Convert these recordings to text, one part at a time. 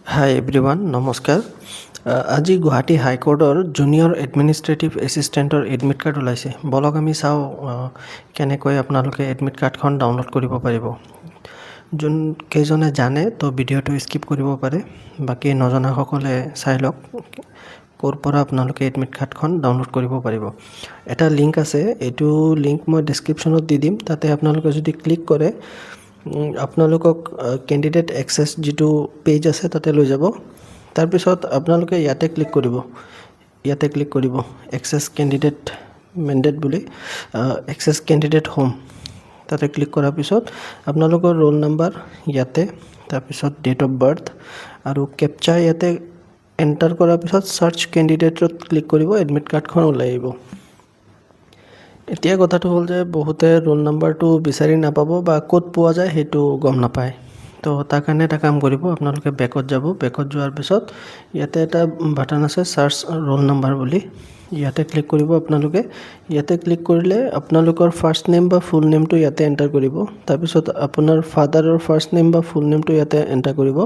হাই everyone নমস্কাৰ। আজি গুৱাহাটী হাইকোৰ্টৰ জুনিয়ৰ এডমিনিষ্ট্ৰেটিভ এছিষ্টেণ্টৰ এডমিট কাৰ্ড ওলাইছে। বলক আমি চাওঁ কেনেকৈ আপোনালোকে এডমিট কাৰ্ডখন ডাউনলোড কৰিব পাৰিব। যোনকেইজনে জানে তো ভিডিঅ'টো স্কিপ কৰিব পাৰে, বাকী নজনাসকলে চাই লওক ক'ৰ পৰা আপোনালোকে এডমিট কাৰ্ডখন ডাউনলোড কৰিব পাৰিব। এটা লিংক আছে, এইটো লিংক মই ডেছক্ৰিপশ্যনত দি দিম। তাতে আপোনালোকে যদি ক্লিক কৰে আপোনালোকক কেণ্ডিডেট এক্সেছ যিটো পেজ আছে তাতে লৈ যাব। তাৰপিছত আপোনালোকে ইয়াতে ক্লিক কৰিব এক্সেছ কেণ্ডিডেট মেণ্ডেট বুলি, এক্সেছ কেণ্ডিডেট হোম তাতে ক্লিক কৰাৰ পিছত আপোনালোকৰ ৰোল নাম্বাৰ ইয়াতে, তাৰপিছত ডেট অফ বাৰ্থ আৰু কেপচা ইয়াতে এণ্টাৰ কৰাৰ পিছত চাৰ্চ কেণ্ডিডেটত ক্লিক কৰিব, এডমিট কাৰ্ডখন ওলাই আহিব। এতিয়া কথাটো হ'ল যে বহুতে ৰোল নাম্বাৰটো বিচাৰি নাপাব বা ক'ত পোৱা যায় সেইটো গম নাপায়। তো তাৰ কাৰণে এটা কাম কৰিব, আপোনালোকে বেকত যাব। বেকত যোৱাৰ পিছত ইয়াতে এটা বাটন আছে চাৰ্চ ৰোল নাম্বাৰ বুলি, ইয়াতে ক্লিক কৰিব আপোনালোকে। ইয়াতে ক্লিক কৰিলে আপোনালোকৰ ফাৰ্ষ্ট নেম বা ফুল নেমটো ইয়াতে এণ্টাৰ কৰিব। তাৰপিছত আপোনাৰ ফাদাৰৰ ফাৰ্ষ্ট নেম বা ফুল নেমটো ইয়াতে এণ্টাৰ কৰিব।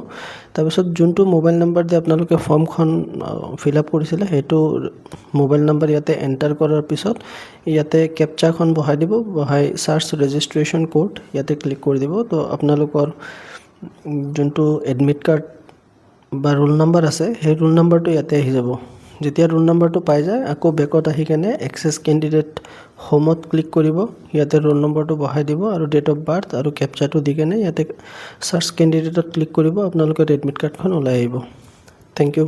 তাৰপিছত যোনটো মোবাইল নাম্বাৰ দি আপোনালোকে ফৰ্মখন ফিল আপ কৰিছিলে সেইটো মোবাইল নাম্বাৰ ইয়াতে এণ্টাৰ কৰাৰ পিছত ইয়াতে কেপচাখন বহাই দিব, বহাই চাৰ্চ ৰেজিষ্ট্ৰেশ্যন কোড ইয়াতে ক্লিক কৰি দিব। তো আপোনালোকৰ যোনটো এডমিট কাৰ্ড বা ৰোল নাম্বাৰ আছে সেই ৰোল নাম্বাৰটো ইয়াতে আহি যাব। যেতিয়া ৰোল নাম্বাৰটো পাই যায় আকৌ বেকত আহি কেনে এক্সেছ কেণ্ডিডেট হোমত ক্লিক কৰিব, ইয়াতে ৰোল নম্বৰটো বহাই দিব আৰু ডেট অফ বাৰ্থ আৰু কেপচাটো দি কেনে ইয়াতে চাৰ্চ কেণ্ডিডেটত ক্লিক কৰিব, আপোনালোকৰ এডমিট কাৰ্ডখন ওলাই আহিব। Thank U.